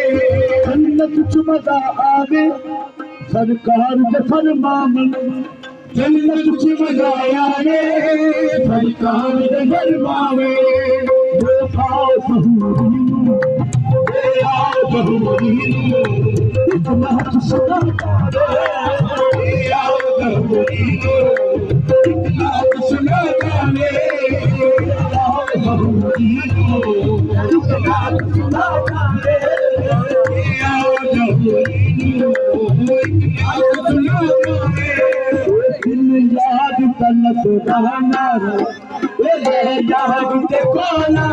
कुछ मजा आवे सरकार के फरमान जन्नत कुछ मजा आवे सरकार के फरमावे आओ बहुरी इतना सुना आओ बहुरी इतना सुना गाने आओ बहुरी इतना सुना गाने याद तन सुधाना याद देखो ना